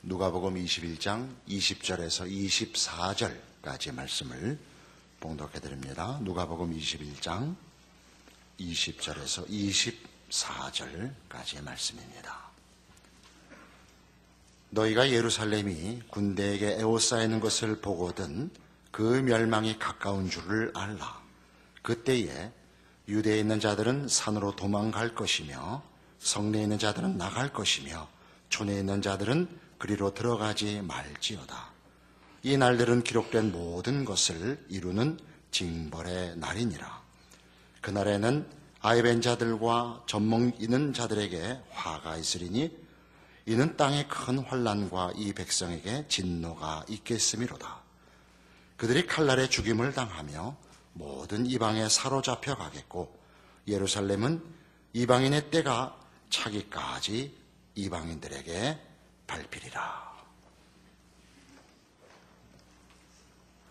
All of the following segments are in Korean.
누가복음 21장 20절에서 24절까지 말씀을 봉독해 드립니다. 누가복음 21장 20절에서 24절까지의 말씀입니다. 너희가 예루살렘이 군대에게 에워싸이는 것을 보거든 그 멸망이 가까운 줄을 알라. 그때에 유대에 있는 자들은 산으로 도망갈 것이며 성내에 있는 자들은 나갈 것이며 촌에 있는 자들은 그리로 들어가지 말지어다. 이 날들은 기록된 모든 것을 이루는 징벌의 날이니라. 그날에는 아이벤 자들과 젖먹 이는 자들에게 화가 있으리니 이는 땅의 큰 환난과 이 백성에게 진노가 있겠음이로다. 그들이 칼날에 죽임을 당하며 모든 이방에 사로잡혀 가겠고 예루살렘은 이방인의 때가 차기까지 이방인들에게 밟히리라.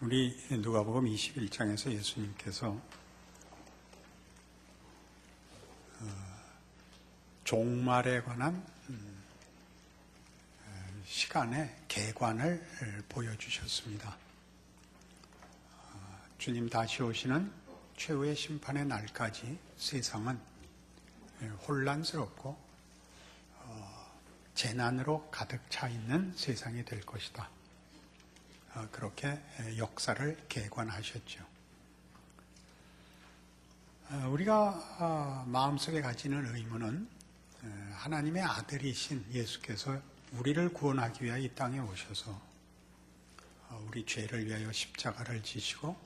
우리 누가복음 21장에서 예수님께서 종말에 관한 시간의 계관을 보여주셨습니다. 주님 다시 오시는 최후의 심판의 날까지 세상은 혼란스럽고 재난으로 가득 차 있는 세상이 될 것이다. 그렇게 역사를 계관하셨죠. 우리가 마음속에 가지는 의무는 하나님의 아들이신 예수께서 우리를 구원하기 위하여 이 땅에 오셔서 우리 죄를 위하여 십자가를 지시고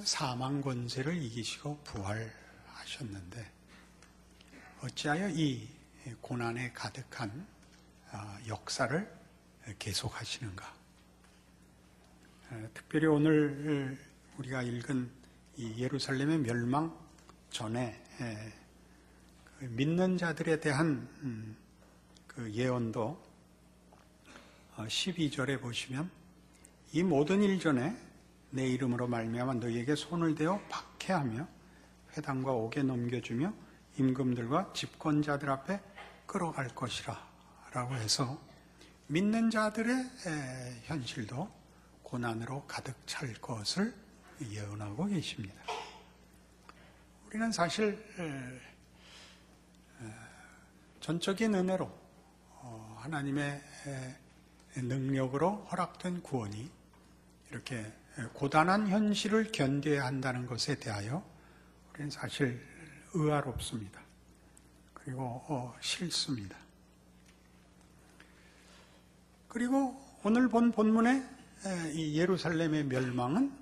사망 권세를 이기시고 부활하셨는데 어찌하여 이 고난에 가득한 역사를 계속하시는가? 특별히 오늘 우리가 읽은 이 예루살렘의 멸망 전에 믿는 자들에 대한 그 예언도 12절에 보시면 이 모든 일 전에 내 이름으로 말미암아 너희에게 손을 대어 박해하며 회당과 옥에 넘겨주며 임금들과 집권자들 앞에 끌어갈 것이라 라고 해서 믿는 자들의 현실도 고난으로 가득 찰 것을 예언하고 계십니다. 우리는 사실 전적인 은혜로 하나님의 능력으로 허락된 구원이 이렇게 고단한 현실을 견뎌야 한다는 것에 대하여 우리는 사실 의아롭습니다. 그리고 싫습니다. 그리고 오늘 본 본문의 이 예루살렘의 멸망은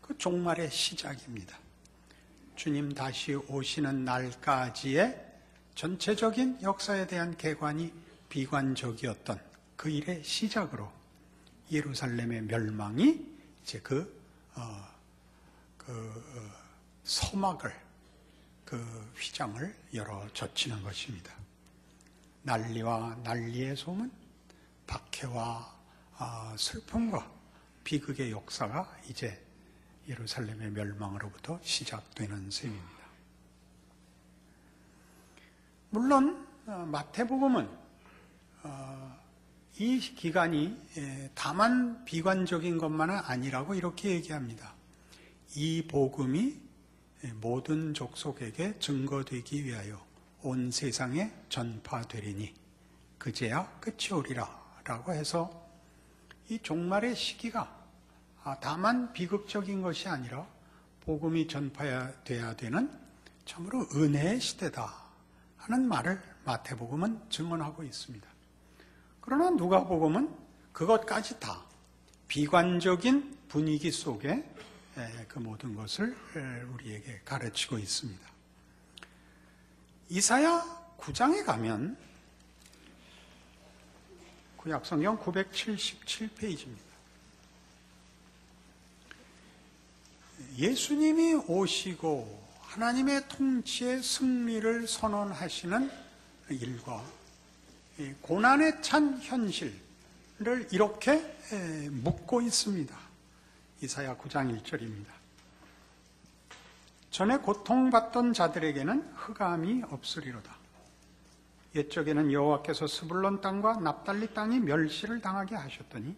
그 종말의 시작입니다. 주님 다시 오시는 날까지의 전체적인 역사에 대한 계관이 비관적이었던 그 일의 시작으로 예루살렘의 멸망이 이제 서막을 그 휘장을 열어 젖히는 것입니다. 난리와 난리의 소문, 박해와 슬픔과 비극의 역사가 이제 예루살렘의 멸망으로부터 시작되는 셈입니다. 물론 마태복음은 이 기간이 다만 비관적인 것만은 아니라고 이렇게 얘기합니다. 이 복음이 모든 족속에게 증거되기 위하여 온 세상에 전파되리니 그제야 끝이 오리라 라고 해서 이 종말의 시기가 다만 비극적인 것이 아니라 복음이 전파돼야 되는 참으로 은혜의 시대다 하는 말을 마태복음은 증언하고 있습니다. 그러나 누가복음은 그것까지 다 비관적인 분위기 속에 그 모든 것을 우리에게 가르치고 있습니다. 이사야 9장에 가면 구약성경 977페이지입니다. 예수님이 오시고 하나님의 통치의 승리를 선언하시는 일과 고난에 찬 현실을 이렇게 묻고 있습니다. 이사야 9장 1절입니다. 전에 고통받던 자들에게는 흑암이 없으리로다. 옛적에는 여호와께서 스불론 땅과 납달리 땅이 멸시를 당하게 하셨더니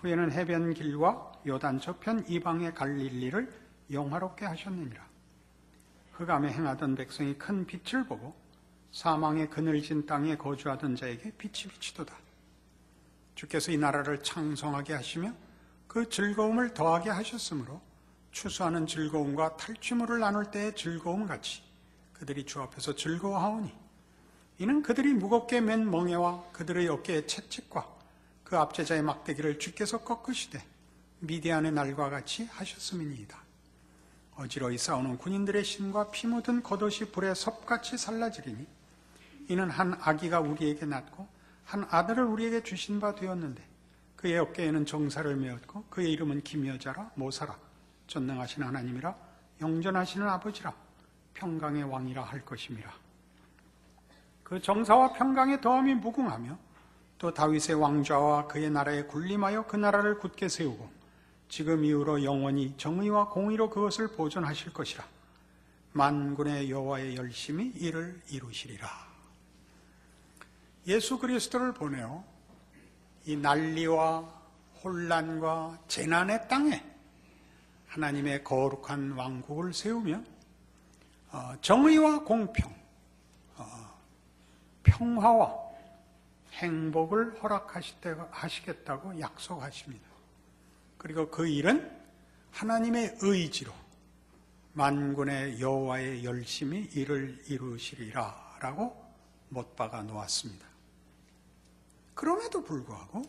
후에는 해변 길과 요단 저편 이방의 갈릴리를 영화롭게 하셨느니라. 흑암에 행하던 백성이 큰 빛을 보고 사망의 그늘진 땅에 거주하던 자에게 빛이 비치도다. 주께서 이 나라를 창성하게 하시며 그 즐거움을 더하게 하셨으므로 추수하는 즐거움과 탈취물을 나눌 때의 즐거움 같이 그들이 주 앞에서 즐거워하오니 이는 그들이 무겁게 맨 멍에와 그들의 어깨의 채찍과 그 압제자의 막대기를 주께서 꺾으시되 미디안의 날과 같이 하셨음이니이다. 어지러이 싸우는 군인들의 신과 피 묻은 겉옷이 불에 섭같이 살라지리니 이는 한 아기가 우리에게 낳고 한 아들을 우리에게 주신 바 되었는데 그의 어깨에는 정사를 메었고 그의 이름은 기묘자라 모사라 전능하신 하나님이라 영전하시는 아버지라 평강의 왕이라 할 것임이라. 그 정사와 평강의 더함이 무궁하며 또 다윗의 왕좌와 그의 나라에 군림하여 그 나라를 굳게 세우고 지금 이후로 영원히 정의와 공의로 그것을 보존하실 것이라. 만군의 여호와의 열심히 이를 이루시리라. 예수 그리스도를 보내어 이 난리와 혼란과 재난의 땅에 하나님의 거룩한 왕국을 세우며 정의와 공평, 평화와 행복을 허락하시겠다고 약속하십니다. 그리고 그 일은 하나님의 의지로 만군의 여호와의 열심히 이를 이루시리라 라고 못 박아 놓았습니다. 그럼에도 불구하고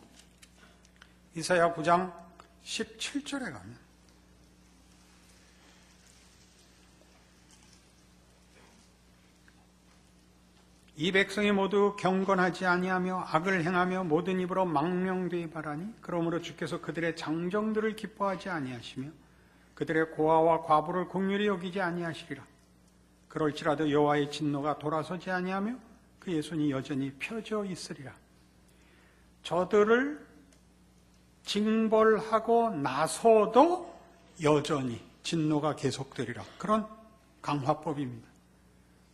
이사야 9장 17절에 가면 이 백성이 모두 경건하지 아니하며 악을 행하며 모든 입으로 망명되이 바라니 그러므로 주께서 그들의 장정들을 기뻐하지 아니하시며 그들의 고아와 과부를 긍휼히 여기지 아니하시리라. 그럴지라도 여호와의 진노가 돌아서지 아니하며 그의 손이 여전히 펴져 있으리라. 저들을 징벌하고 나서도 여전히 진노가 계속되리라. 그런 강화법입니다.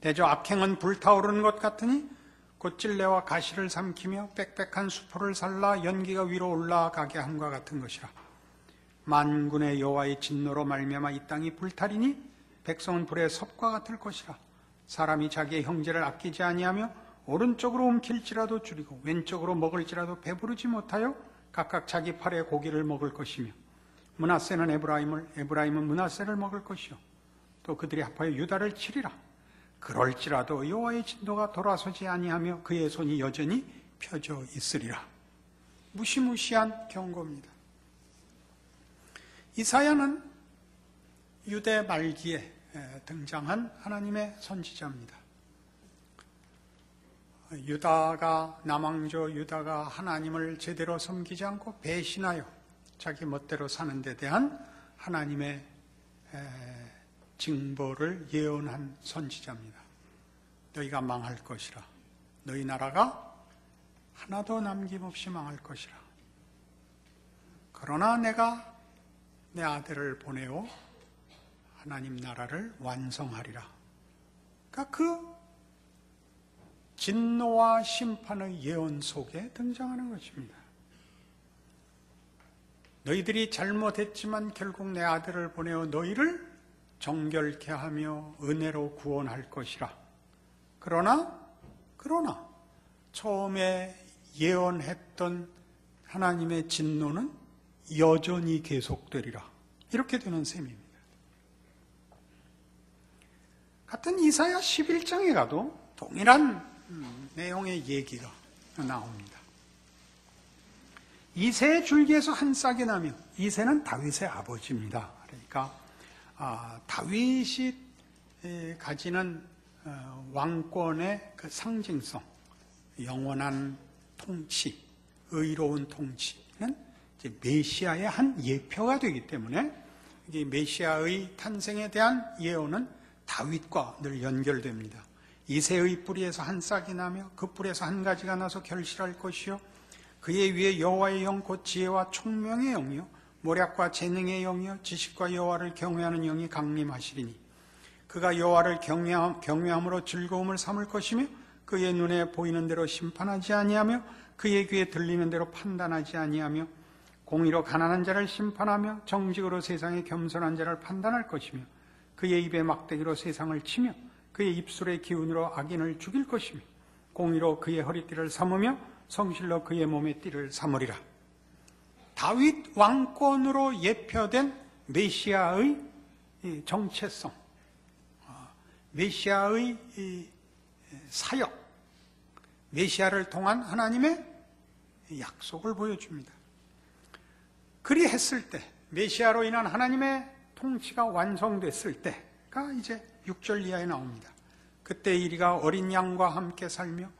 대저 악행은 불타오르는 것 같으니 꽃찔레와 가시를 삼키며 빽빽한 수포를 살라 연기가 위로 올라가게 함과 같은 것이라. 만군의 여호와의 진노로 말미암아 이 땅이 불타리니 백성은 불의 섭과 같을 것이라. 사람이 자기의 형제를 아끼지 아니하며 오른쪽으로 움킬지라도 줄이고 왼쪽으로 먹을지라도 배부르지 못하여 각각 자기 팔에 고기를 먹을 것이며 므낫세는 에브라임은 므낫세를 먹을 것이요 또 그들이 합하여 유다를 치리라. 그럴지라도 여호와의 진노가 돌아서지 아니하며 그의 손이 여전히 펴져 있으리라. 무시무시한 경고입니다. 이사야는 유대 말기에 등장한 하나님의 선지자입니다. 남왕조 유다가 하나님을 제대로 섬기지 않고 배신하여 자기 멋대로 사는 데 대한 하나님의 징벌을 예언한 선지자입니다. 너희가 망할 것이라. 너희 나라가 하나도 남김없이 망할 것이라. 그러나 내가 내 아들을 보내어 하나님 나라를 완성하리라. 그러니까 그 진노와 심판의 예언 속에 등장하는 것입니다. 너희들이 잘못했지만 결국 내 아들을 보내어 너희를 정결케 하며 은혜로 구원할 것이라. 그러나 처음에 예언했던 하나님의 진노는 여전히 계속되리라. 이렇게 되는 셈입니다. 같은 이사야 11장에 가도 동일한 내용의 얘기가 나옵니다. 이새의 줄기에서 한 싹이 나며, 이새는 다윗의 아버지입니다. 그러니까 다윗이 가지는 왕권의 그 상징성, 영원한 통치, 의로운 통치는 이제 메시아의 한 예표가 되기 때문에 이게 메시아의 탄생에 대한 예언은 다윗과 늘 연결됩니다. 이새의 뿌리에서 한 싹이 나며 그 뿔에서 한 가지가 나서 결실할 것이요 그의 위에 여호와의 영 곧 지혜와 총명의 영이요 모략과 재능의 영이요 지식과 여호와를 경외하는 영이 강림하시리니 그가 여호와를 경외함으로 즐거움을 삼을 것이며 그의 눈에 보이는 대로 심판하지 아니하며 그의 귀에 들리는 대로 판단하지 아니하며 공의로 가난한 자를 심판하며 정직으로 세상의 겸손한 자를 판단할 것이며 그의 입에 막대기로 세상을 치며 그의 입술의 기운으로 악인을 죽일 것이며 공의로 그의 허리띠를 삼으며 성실로 그의 몸의 띠를 삼으리라. 다윗 왕권으로 예표된 메시아의 정체성, 메시아의 사역, 메시아를 통한 하나님의 약속을 보여줍니다. 그리했을 때, 메시아로 인한 하나님의 통치가 완성됐을 때가 이제 6절 이하에 나옵니다. 그때 이리가 어린 양과 함께 살며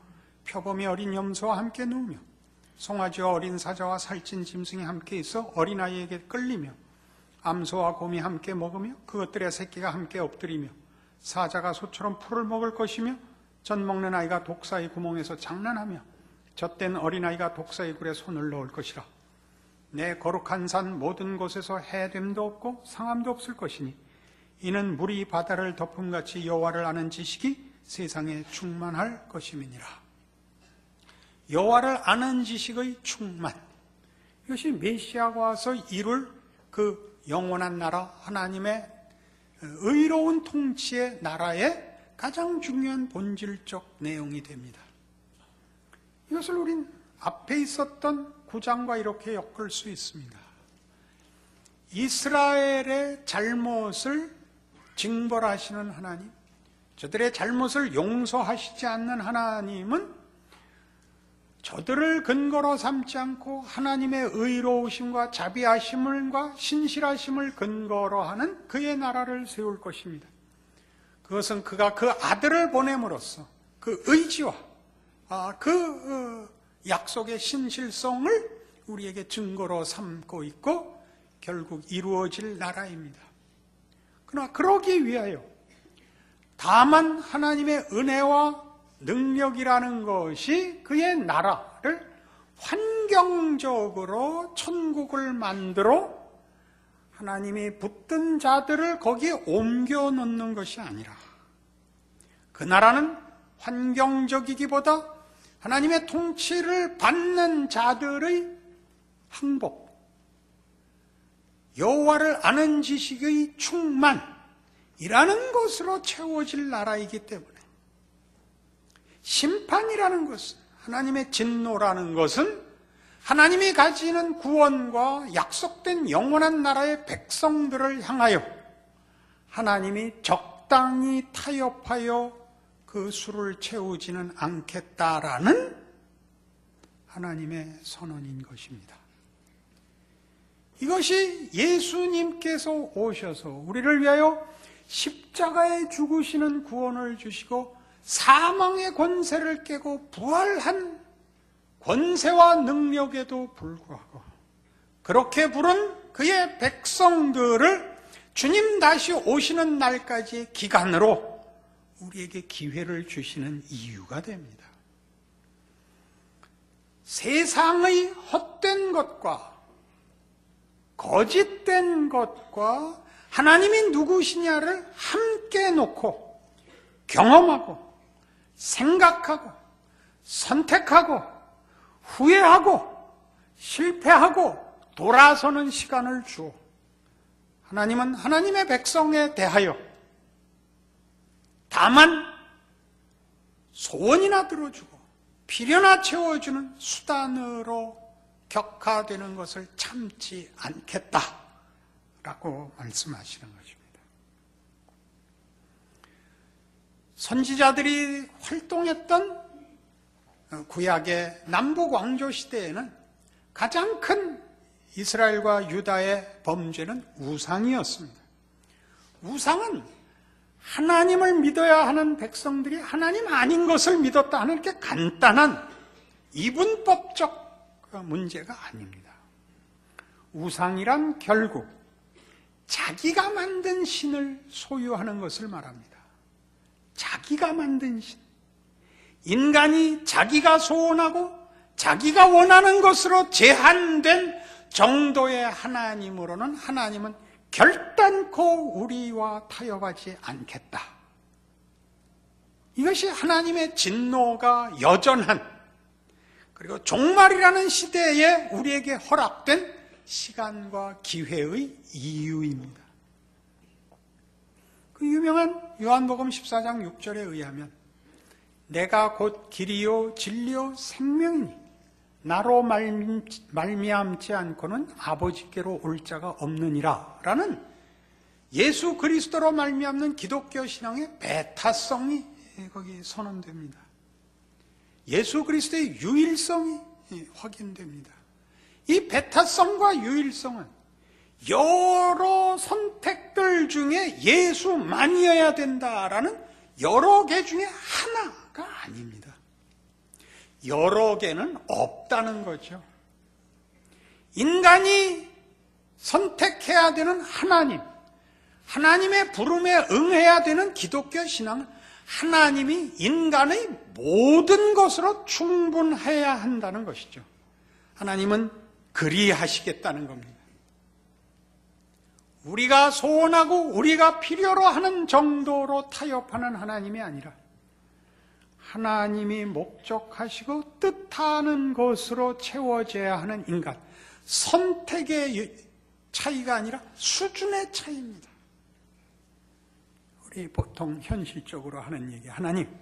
표범이 어린 염소와 함께 누우며 송아지와 어린 사자와 살찐 짐승이 함께 있어 어린아이에게 끌리며 암소와 곰이 함께 먹으며 그것들의 새끼가 함께 엎드리며 사자가 소처럼 풀을 먹을 것이며 젖 먹는 아이가 독사의 구멍에서 장난하며 젖된 어린아이가 독사의 굴에 손을 넣을 것이라. 내 거룩한 산 모든 곳에서 해됨도 없고 상함도 없을 것이니 이는 물이 바다를 덮음같이 여호와를 아는 지식이 세상에 충만할 것임이니라. 여호와를 아는 지식의 충만, 이것이 메시아가 와서 이룰 그 영원한 나라, 하나님의 의로운 통치의 나라의 가장 중요한 본질적 내용이 됩니다. 이것을 우린 앞에 있었던 9장과 이렇게 엮을 수 있습니다. 이스라엘의 잘못을 징벌하시는 하나님, 저들의 잘못을 용서하시지 않는 하나님은 저들을 근거로 삼지 않고 하나님의 의로우심과 자비하심과 신실하심을 근거로 하는 그의 나라를 세울 것입니다. 그것은 그가 그 아들을 보냄으로써 그 의지와 그 약속의 신실성을 우리에게 증거로 삼고 있고 결국 이루어질 나라입니다. 그러나 그러기 위하여 다만 하나님의 은혜와 능력이라는 것이 그의 나라를 환경적으로 천국을 만들어 하나님이 붙든 자들을 거기에 옮겨 놓는 것이 아니라 그 나라는 환경적이기보다 하나님의 통치를 받는 자들의 항복, 여호와를 아는 지식의 충만이라는 것으로 채워질 나라이기 때문에 심판이라는 것은, 하나님의 진노라는 것은 하나님이 가지는 구원과 약속된 영원한 나라의 백성들을 향하여 하나님이 적당히 타협하여 그 수를 채우지는 않겠다라는 하나님의 선언인 것입니다. 이것이 예수님께서 오셔서 우리를 위하여 십자가에 죽으시는 구원을 주시고 사망의 권세를 깨고 부활한 권세와 능력에도 불구하고 그렇게 부른 그의 백성들을 주님 다시 오시는 날까지의 기간으로 우리에게 기회를 주시는 이유가 됩니다. 세상의 헛된 것과 거짓된 것과 하나님이 누구시냐를 함께 놓고 경험하고 생각하고 선택하고 후회하고 실패하고 돌아서는 시간을 주어 하나님은 하나님의 백성에 대하여 다만 소원이나 들어주고 필요나 채워주는 수단으로 격화되는 것을 참지 않겠다라고 말씀하시는 것입니다. 선지자들이 활동했던 구약의 남북 왕조 시대에는 가장 큰 이스라엘과 유다의 범죄는 우상이었습니다. 우상은 하나님을 믿어야 하는 백성들이 하나님 아닌 것을 믿었다 하는 이렇게 간단한 이분법적 문제가 아닙니다. 우상이란 결국 자기가 만든 신을 소유하는 것을 말합니다. 자기가 만든 신. 인간이 자기가 소원하고 자기가 원하는 것으로 제한된 정도의 하나님으로는 하나님은 결단코 우리와 타협하지 않겠다. 이것이 이것이 하나님의 진노가 여전한, 그리고 종말이라는 시대에 우리에게 허락된 시간과 기회의 이유입니다. 그 유명한 요한복음 14장 6절에 의하면 내가 곧 길이요 진리요 생명이니 나로 말미암지 않고는 아버지께로 올 자가 없느니라 라는 예수 그리스도로 말미암는 기독교 신앙의 배타성이 거기 선언됩니다. 예수 그리스도의 유일성이 확인됩니다. 이 배타성과 유일성은 여러 선택들 중에 예수만이어야 된다라는 여러 개 중에 하나가 아닙니다. 여러 개는 없다는 거죠. 인간이 선택해야 되는 하나님, 하나님의 부름에 응해야 되는 기독교 신앙은 하나님이 인간의 모든 것으로 충분해야 한다는 것이죠. 하나님은 그리하시겠다는 겁니다. 우리가 소원하고 우리가 필요로 하는 정도로 타협하는 하나님이 아니라 하나님이 목적하시고 뜻하는 것으로 채워져야 하는 인간, 선택의 차이가 아니라 수준의 차이입니다. 우리 보통 현실적으로 하는 얘기, 하나님,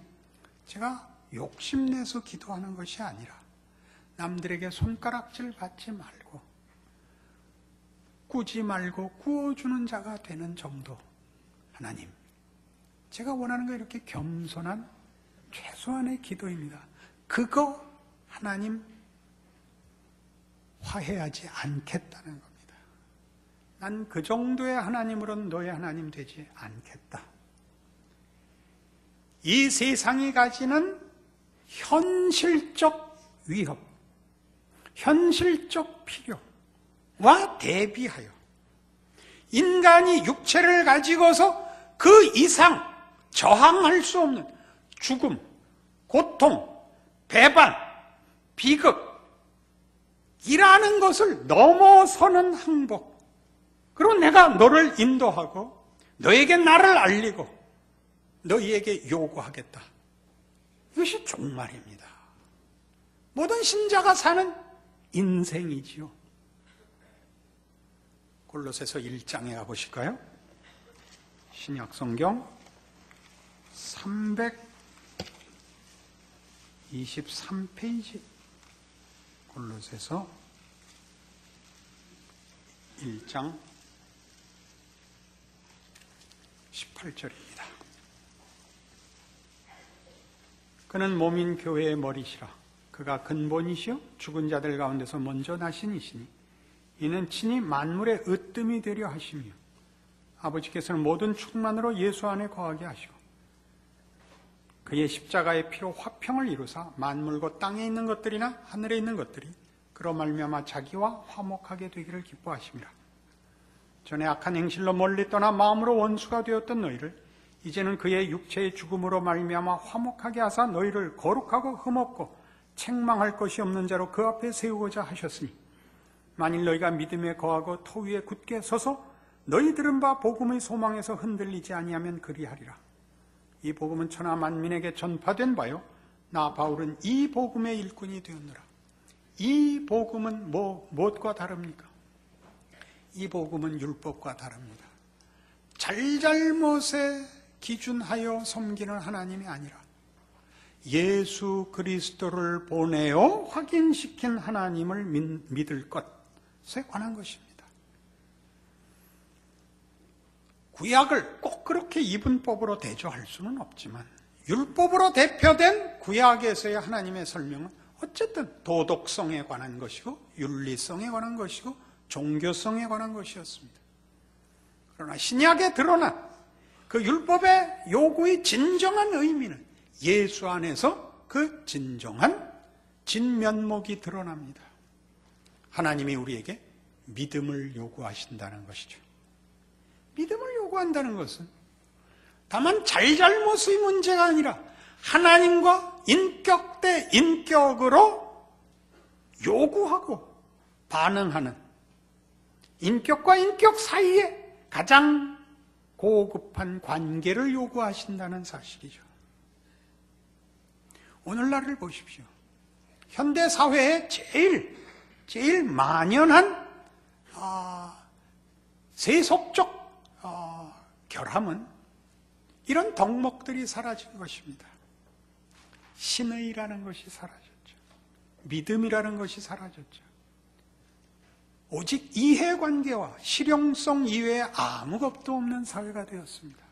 제가 욕심내서 기도하는 것이 아니라 남들에게 손가락질 받지 말고 꾸지 말고 구워주는 자가 되는 정도. 하나님, 제가 원하는 거 이렇게 겸손한 최소한의 기도입니다. 그거 하나님 화해하지 않겠다는 겁니다. 난 그 정도의 하나님으로는 너의 하나님 되지 않겠다. 이 세상이 가지는 현실적 위협, 현실적 필요와 대비하여 인간이 육체를 가지고서 그 이상 저항할 수 없는 죽음, 고통, 배반, 비극 이라는 것을 넘어서는 항복, 그리고 내가 너를 인도하고 너에게 나를 알리고 너희에게 요구하겠다. 이것이 종말입니다. 모든 신자가 사는 인생이지요. 골로새서 1장에 가보실까요? 신약성경 323페이지 골로새서 1장 18절입니다. 그는 몸인 교회의 머리시라. 그가 근본이시요 죽은 자들 가운데서 먼저 나신 이시니 이는 친히 만물의 으뜸이 되려 하시며 아버지께서는 모든 충만으로 예수 안에 거하게 하시고 그의 십자가의 피로 화평을 이루사 만물과 땅에 있는 것들이나 하늘에 있는 것들이 그로 말미암아 자기와 화목하게 되기를 기뻐하심이라. 전에 악한 행실로 멀리 떠나 마음으로 원수가 되었던 너희를 이제는 그의 육체의 죽음으로 말미암아 화목하게 하사 너희를 거룩하고 흠없고 책망할 것이 없는 자로 그 앞에 세우고자 하셨으니 만일 너희가 믿음에 거하고 토 위에 굳게 서서 너희 들은 바 복음의 소망에서 흔들리지 아니하면 그리하리라. 이 복음은 천하 만민에게 전파된 바요 나 바울은 이 복음의 일꾼이 되었노라. 이 복음은 무엇과 다릅니까? 이 복음은 율법과 다릅니다. 잘잘못에 기준하여 섬기는 하나님이 아니라 예수 그리스도를 보내어 확인시킨 하나님을 믿을 것에 관한 것입니다. 구약을 꼭 그렇게 이분법으로 대조할 수는 없지만 율법으로 대표된 구약에서의 하나님의 설명은 어쨌든 도덕성에 관한 것이고 윤리성에 관한 것이고 종교성에 관한 것이었습니다. 그러나 신약에 드러난 그 율법의 요구의 진정한 의미는 예수 안에서 그 진정한 진면목이 드러납니다. 하나님이 우리에게 믿음을 요구하신다는 것이죠. 믿음을 요구한다는 것은 다만 잘잘못의 문제가 아니라 하나님과 인격 대 인격으로 요구하고 반응하는 인격과 인격 사이에 가장 고급한 관계를 요구하신다는 사실이죠. 오늘날을 보십시오. 현대 사회의 제일 만연한 세속적 결함은 이런 덕목들이 사라진 것입니다. 신의라는 것이 사라졌죠. 믿음이라는 것이 사라졌죠. 오직 이해관계와 실용성 이외에 아무것도 없는 사회가 되었습니다.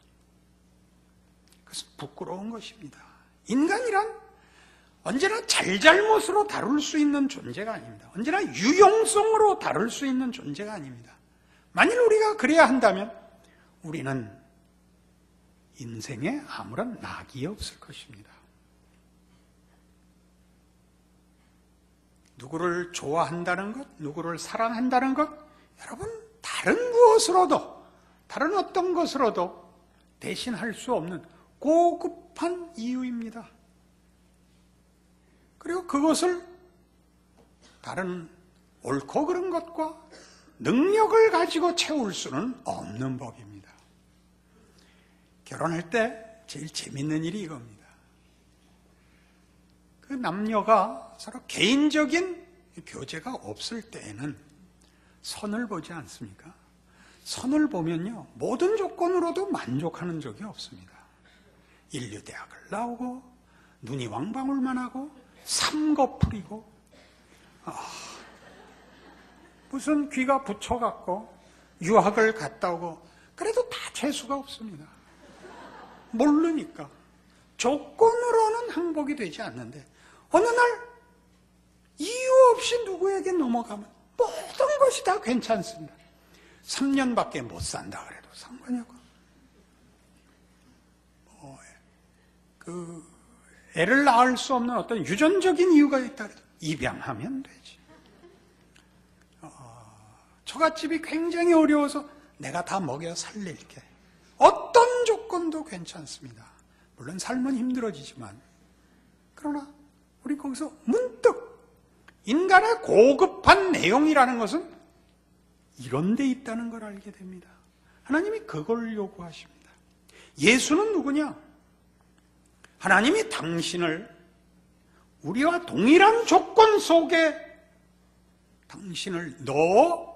그것은 부끄러운 것입니다. 인간이란 언제나 잘잘못으로 다룰 수 있는 존재가 아닙니다. 언제나 유용성으로 다룰 수 있는 존재가 아닙니다. 만일 우리가 그래야 한다면 우리는 인생에 아무런 낙이 없을 것입니다. 누구를 좋아한다는 것, 누구를 사랑한다는 것, 여러분 다른 무엇으로도, 다른 어떤 것으로도 대신할 수 없는 고급한 이유입니다. 그리고 그것을 다른 옳고 그른 것과 능력을 가지고 채울 수는 없는 법입니다. 결혼할 때 제일 재밌는 일이 이겁니다. 그 남녀가 서로 개인적인 교제가 없을 때에는 선을 보지 않습니까? 선을 보면요, 모든 조건으로도 만족하는 적이 없습니다. 인류대학을 나오고 눈이 왕방울만 하고 삼거풀이고 무슨 귀가 붙여갖고 유학을 갔다 오고 그래도 다 재수가 없습니다. 모르니까 조건으로는 행복이 되지 않는데 어느 날 이유 없이 누구에게 넘어가면 모든 것이 다 괜찮습니다. 3년밖에 못 산다 그래도 상관이 없고 애를 낳을 수 없는 어떤 유전적인 이유가 있다 해도 입양하면 되지. 처갓집이 굉장히 어려워서 내가 다 먹여 살릴게. 어떤 조건도 괜찮습니다. 물론 삶은 힘들어지지만 그러나 우리 거기서 문득 인간의 고급한 내용이라는 것은 이런 데 있다는 걸 알게 됩니다. 하나님이 그걸 요구하십니다. 예수는 누구냐? 하나님이 당신을 우리와 동일한 조건 속에 당신을 넣어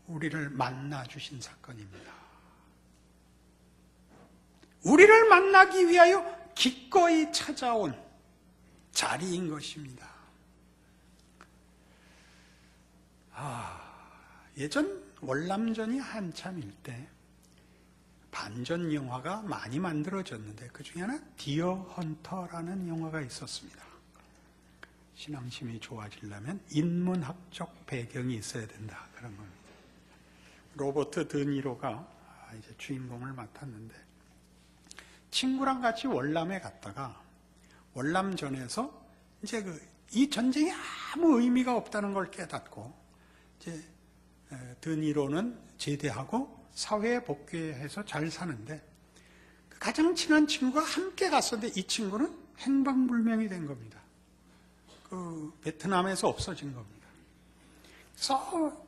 우리를 만나 주신 사건입니다. 우리를 만나기 위하여 기꺼이 찾아온 자리인 것입니다. 예전 월남전이 한참일 때 반전 영화가 많이 만들어졌는데 그 중에 하나 디어 헌터라는 영화가 있었습니다. 신앙심이 좋아지려면 인문학적 배경이 있어야 된다 그런 겁니다. 로버트 드니로가 이제 주인공을 맡았는데 친구랑 같이 월남에 갔다가 월남전에서 이제 이 전쟁이 아무 의미가 없다는 걸 깨닫고 이제 드니로는 제대하고 사회에 복귀해서 잘 사는데 가장 친한 친구가 함께 갔었는데 이 친구는 행방불명이 된 겁니다. 베트남에서 없어진 겁니다. 그래서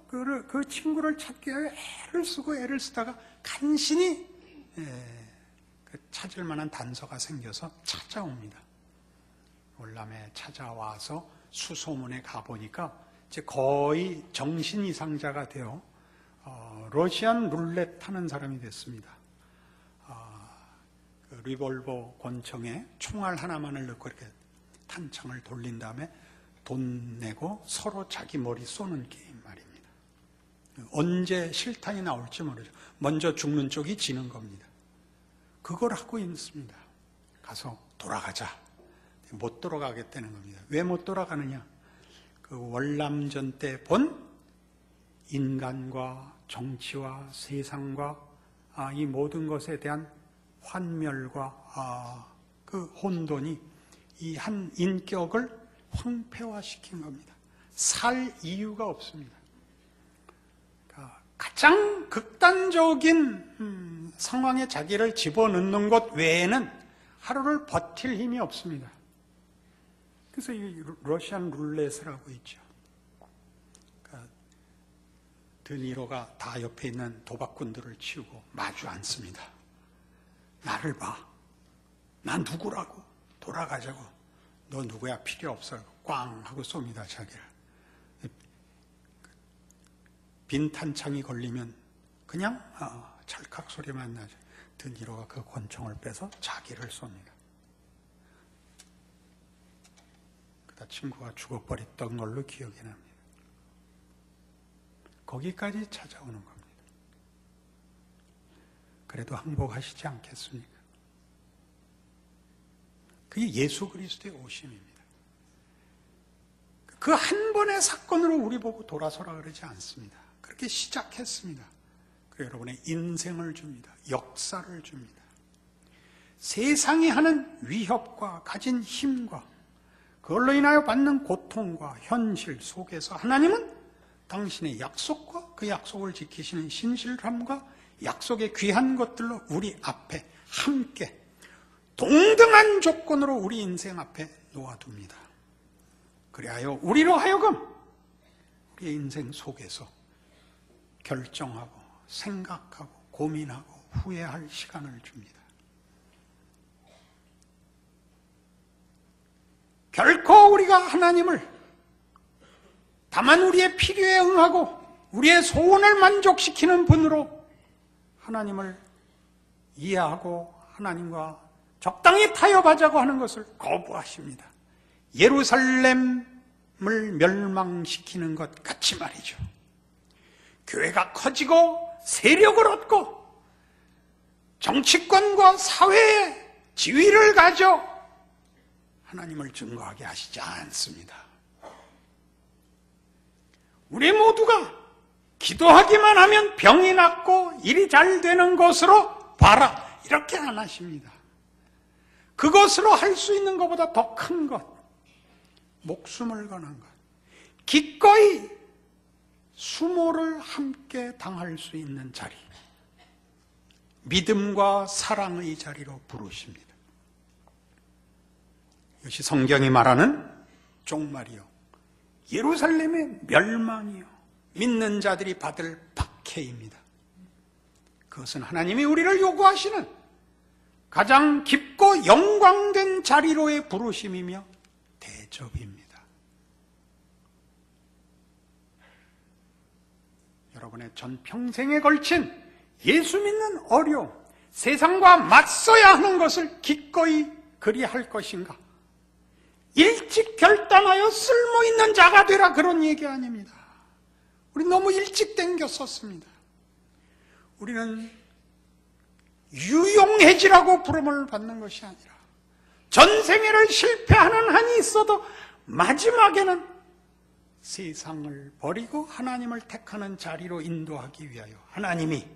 그 친구를 찾기 위해 애를 쓰다가 간신히 찾을 만한 단서가 생겨서 찾아옵니다. 월남에 찾아와서 수소문에 가보니까 이제 거의 정신 이상자가 되어 러시안 룰렛 하는 사람이 됐습니다. 그 리볼버 권총에 총알 하나만을 넣고 이렇게 탄창을 돌린 다음에 돈 내고 서로 자기 머리 쏘는 게임 말입니다. 언제 실탄이 나올지 모르죠. 먼저 죽는 쪽이 지는 겁니다. 그걸 하고 있습니다. 가서 돌아가자. 못 돌아가겠다는 겁니다. 왜 못 돌아가느냐? 그 월남전 때 본 인간과 정치와 세상과 이 모든 것에 대한 환멸과 그 혼돈이 이 한 인격을 황폐화시킨 겁니다. 살 이유가 없습니다. 그러니까 가장 극단적인 상황에 자기를 집어넣는 것 외에는 하루를 버틸 힘이 없습니다. 그래서 이 러시안 룰렛이라고 있죠. 그러니까 드니로가 다 옆에 있는 도박꾼들을 치우고 마주 앉습니다. 나를 봐. 난 누구라고? 돌아가자고. 너 누구야? 필요 없어. 꽝 하고 쏩니다, 자기를. 빈 탄창이 걸리면 그냥 찰칵 소리만 나죠. 드니로가 그 권총을 빼서 자기를 쏩니다. 그러다 친구가 죽어버렸던 걸로 기억이 납니다. 거기까지 찾아오는 겁니다. 그래도 항복하시지 않겠습니까? 그게 예수 그리스도의 오심입니다. 그 한 번의 사건으로 우리 보고 돌아서라 그러지 않습니다. 그렇게 시작했습니다. 그 여러분의 인생을 줍니다. 역사를 줍니다. 세상이 하는 위협과 가진 힘과 그걸로 인하여 받는 고통과 현실 속에서 하나님은 당신의 약속과 그 약속을 지키시는 신실함과 약속의 귀한 것들로 우리 앞에 함께 동등한 조건으로 우리 인생 앞에 놓아둡니다. 그리하여 우리로 하여금 우리의 인생 속에서 결정하고 생각하고 고민하고 후회할 시간을 줍니다. 결코 우리가 하나님을 다만 우리의 필요에 응하고 우리의 소원을 만족시키는 분으로 하나님을 이해하고 하나님과 적당히 타협하자고 하는 것을 거부하십니다. 예루살렘을 멸망시키는 것 같이 말이죠. 교회가 커지고 세력을 얻고 정치권과 사회의 지위를 가져 하나님을 증거하게 하시지 않습니다. 우리 모두가 기도하기만 하면 병이 낫고 일이 잘 되는 것으로 봐라, 이렇게 안 하십니다. 그것으로 할 수 있는 것보다 더 큰 것, 목숨을 거는 것, 기꺼이 수모를 함께 당할 수 있는 자리, 믿음과 사랑의 자리로 부르십니다. 이것이 성경이 말하는 종말이요, 예루살렘의 멸망이요, 믿는 자들이 받을 박해입니다. 그것은 하나님이 우리를 요구하시는 가장 깊고 영광된 자리로의 부르심이며 대접입니다. 여러분의 전평생에 걸친 예수 믿는 어려움, 세상과 맞서야 하는 것을 기꺼이 그리할 것인가? 일찍 결단하여 쓸모있는 자가 되라, 그런 얘기 아닙니다. 우리 너무 일찍 땡겼었습니다. 우리는 유용해지라고 부름을 받는 것이 아니라 전생애를 실패하는 한이 있어도 마지막에는 세상을 버리고 하나님을 택하는 자리로 인도하기 위하여 하나님이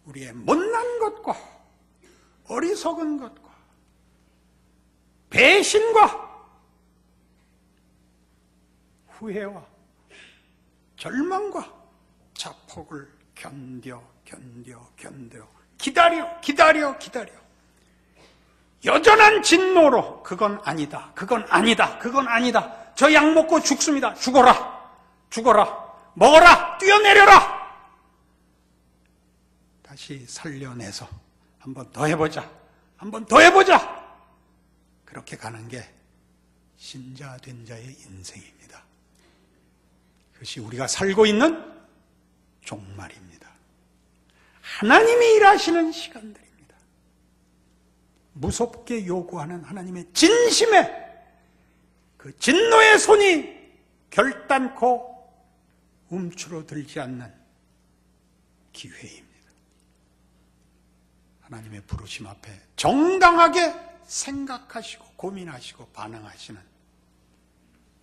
우리의 못난 것과 어리석은 것과 배신과 후회와 절망과 자폭을 견뎌 기다려 여전한 진노로 그건 아니다, 저 약 먹고 죽습니다, 죽어라, 먹어라, 뛰어내려라, 다시 살려내서 한 번 더 해보자, 그렇게 가는 게 신자된 자의 인생입니다. 그것이 우리가 살고 있는 종말입니다. 하나님이 일하시는 시간들입니다. 무섭게 요구하는 하나님의 진심의 그 진노의 손이 결단코 움츠러들지 않는 기회입니다. 하나님의 부르심 앞에 정당하게 생각하시고 고민하시고 반응하시는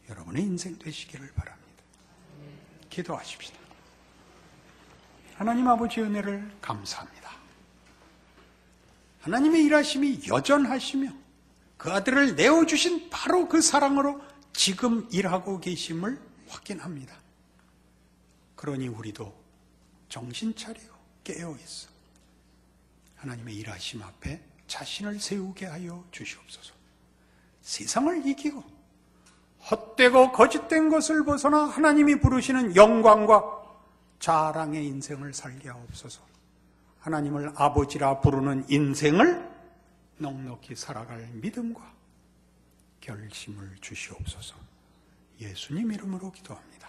여러분의 인생 되시기를 바랍니다. 기도하십시다. 하나님 아버지 은혜를 감사합니다. 하나님의 일하심이 여전하시며 그 아들을 내어주신 바로 그 사랑으로 지금 일하고 계심을 확인합니다. 그러니 우리도 정신 차리고 깨어있어 하나님의 일하심 앞에 자신을 세우게 하여 주시옵소서. 세상을 이기고 헛되고 거짓된 것을 벗어나 하나님이 부르시는 영광과 자랑의 인생을 살게 하옵소서. 하나님을 아버지라 부르는 인생을 넉넉히 살아갈 믿음과 결심을 주시옵소서. 예수님 이름으로 기도합니다.